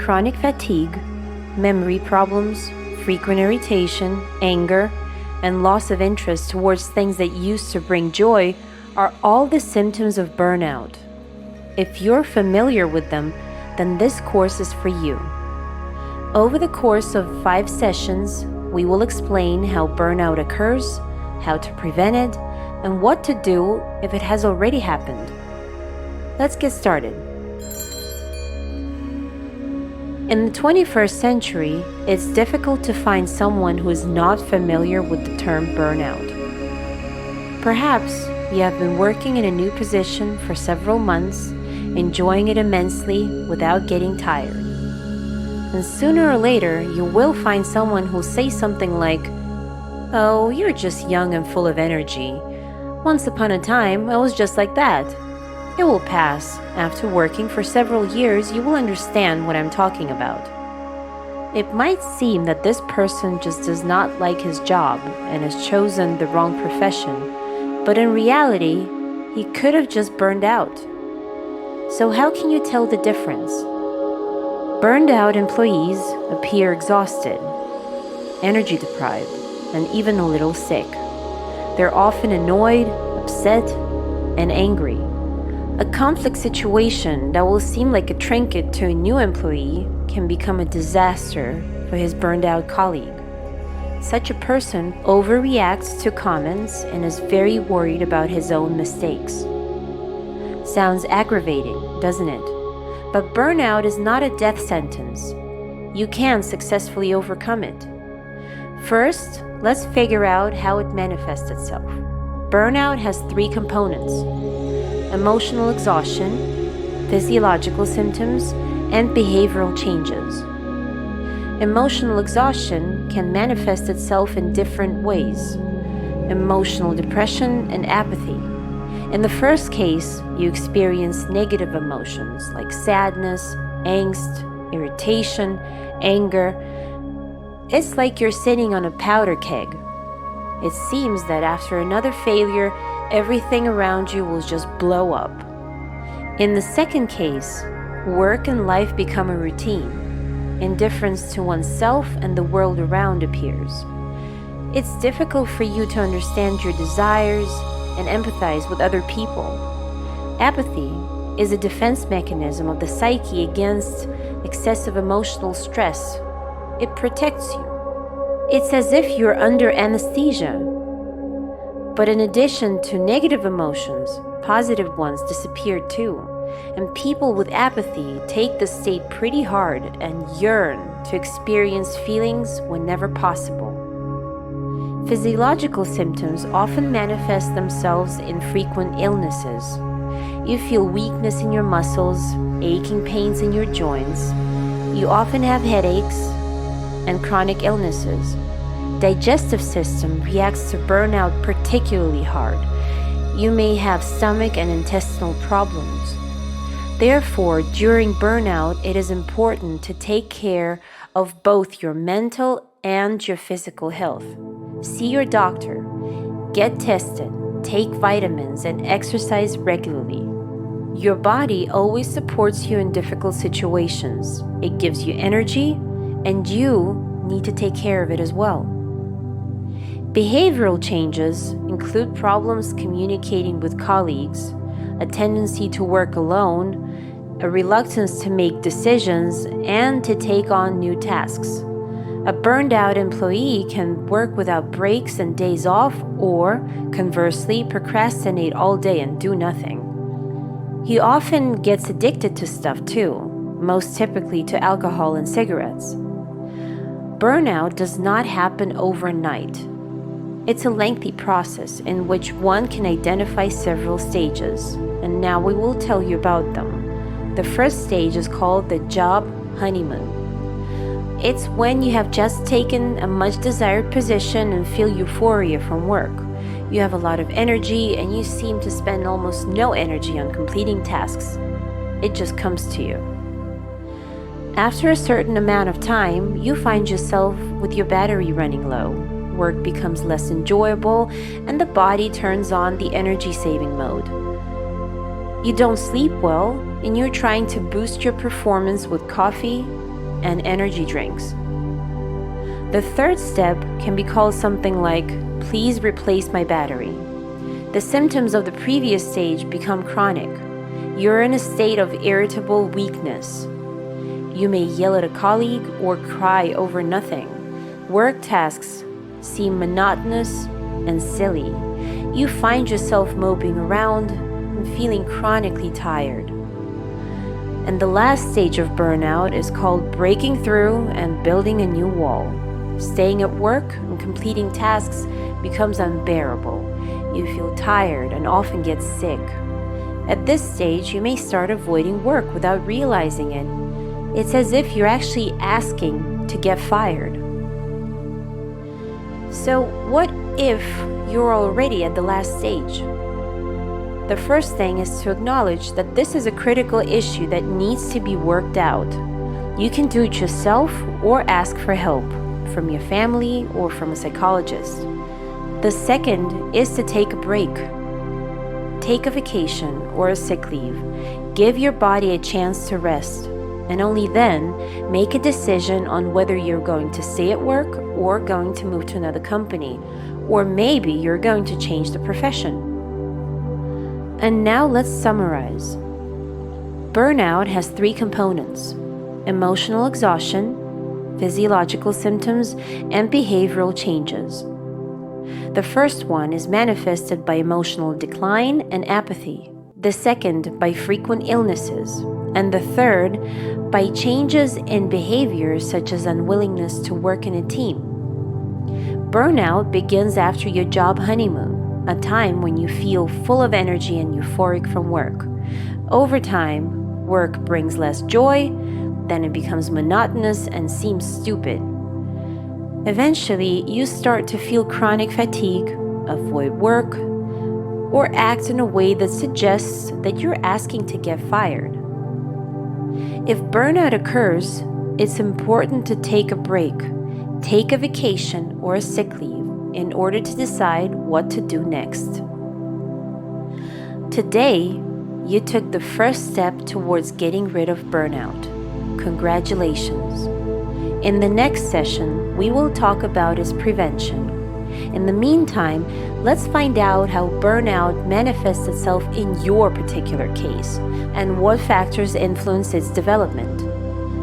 chronic fatigue, memory problems, frequent irritation, anger, and loss of interest towards things that used to bring joy are all the symptoms of burnout. If you're familiar with them, then this course is for you. Over the course of 5 sessions, we will explain how burnout occurs, how to prevent it, and what to do if it has already happened. Let's get started. In the 21st century, it's difficult to find someone who is not familiar with the term burnout. Perhaps you have been working in a new position for several months, enjoying it immensely without getting tired. And sooner or later, you will find someone who'll say something like, "Oh, you're just young and full of energy. Once upon a time, I was just like that." It will pass. After working for several years, you will understand what I'm talking about. It might seem that this person just does not like his job and has chosen the wrong profession, but in reality, he could have just burned out. So how can you tell the difference? Burned out employees appear exhausted, energy deprived, and even a little sick. They're often annoyed, upset, and angry. A conflict situation that will seem like a trinket to a new employee can become a disaster for his burned out colleague. Such a person overreacts to comments and is very worried about his own mistakes. Sounds aggravating, doesn't it? But burnout is not a death sentence. You can successfully overcome it. First, let's figure out how it manifests itself. Burnout has 3 components: emotional exhaustion, physiological symptoms, and behavioral changes. Emotional exhaustion can manifest itself in different ways: emotional depression and apathy. In the first case, you experience negative emotions like sadness, angst, irritation, anger. It's like you're sitting on a powder keg. It seems that after another failure, everything around you will just blow up. In the second case, work and life become a routine. Indifference to oneself and the world around appears. It's difficult for you to understand your desires and empathize with other people. Apathy is a defense mechanism of the psyche against excessive emotional stress. It protects you. It's as if you're under anesthesia. But in addition to negative emotions, positive ones disappear too, and people with apathy take the state pretty hard and yearn to experience feelings whenever possible. Physiological symptoms often manifest themselves in frequent illnesses. You feel weakness in your muscles, aching pains in your joints. You often have headaches and chronic illnesses. Digestive system reacts to burnout particularly hard. You may have stomach and intestinal problems. Therefore, during burnout, it is important to take care of both your mental and your physical health. See your doctor, get tested, take vitamins, and exercise regularly. Your body always supports you in difficult situations. It gives you energy, and you need to take care of it as well. Behavioral changes include problems communicating with colleagues, a tendency to work alone, a reluctance to make decisions, and to take on new tasks. A burned-out employee can work without breaks and days off, or, conversely, procrastinate all day and do nothing. He often gets addicted to stuff too, most typically to alcohol and cigarettes. Burnout does not happen overnight. It's a lengthy process in which one can identify several stages, and now we will tell you about them. The first stage is called the job honeymoon. It's when you have just taken a much desired position and feel euphoria from work. You have a lot of energy and you seem to spend almost no energy on completing tasks. It just comes to you. After a certain amount of time, you find yourself with your battery running low. Work becomes less enjoyable and the body turns on the energy-saving mode. You don't sleep well and you're trying to boost your performance with coffee, and energy drinks. The third step can be called something like, please replace my battery. The symptoms of the previous stage become chronic. You're in a state of irritable weakness. You may yell at a colleague or cry over nothing. Work tasks seem monotonous and silly. You find yourself moping around and feeling chronically tired. And the last stage of burnout is called breaking through and building a new wall. Staying at work and completing tasks becomes unbearable. You feel tired and often get sick. At this stage, you may start avoiding work without realizing it. It's as if you're actually asking to get fired. So, what if you're already at the last stage? The first thing is to acknowledge that this is a critical issue that needs to be worked out. You can do it yourself or ask for help from your family or from a psychologist. The second is to take a break. Take a vacation or a sick leave. Give your body a chance to rest, and only then make a decision on whether you're going to stay at work or going to move to another company, or maybe you're going to change the profession. And now let's summarize. Burnout has 3 components: emotional exhaustion, physiological symptoms, and behavioral changes. The first one is manifested by emotional decline and apathy, the second by frequent illnesses, and the third by changes in behaviors such as unwillingness to work in a team. Burnout begins after your job honeymoon, a time when you feel full of energy and euphoric from work. Over time, work brings less joy, then it becomes monotonous and seems stupid. Eventually, you start to feel chronic fatigue, avoid work, or act in a way that suggests that you're asking to get fired. If burnout occurs, it's important to take a break, take a vacation or a sick leave in order to decide what to do next. Today, you took the first step towards getting rid of burnout. Congratulations. In the next session, we will talk about its prevention. In the meantime, let's find out how burnout manifests itself in your particular case and what factors influence its development.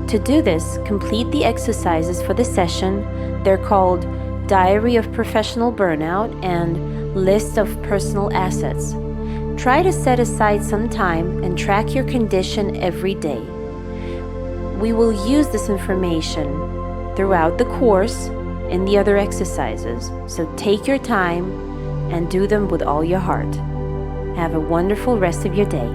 To do this, complete the exercises for the session. They're called Diary of Professional Burnout and List of Personal Assets. Try to set aside some time and track your condition every day. We will use this information throughout the course and the other exercises, so take your time and do them with all your heart. Have a wonderful rest of your day.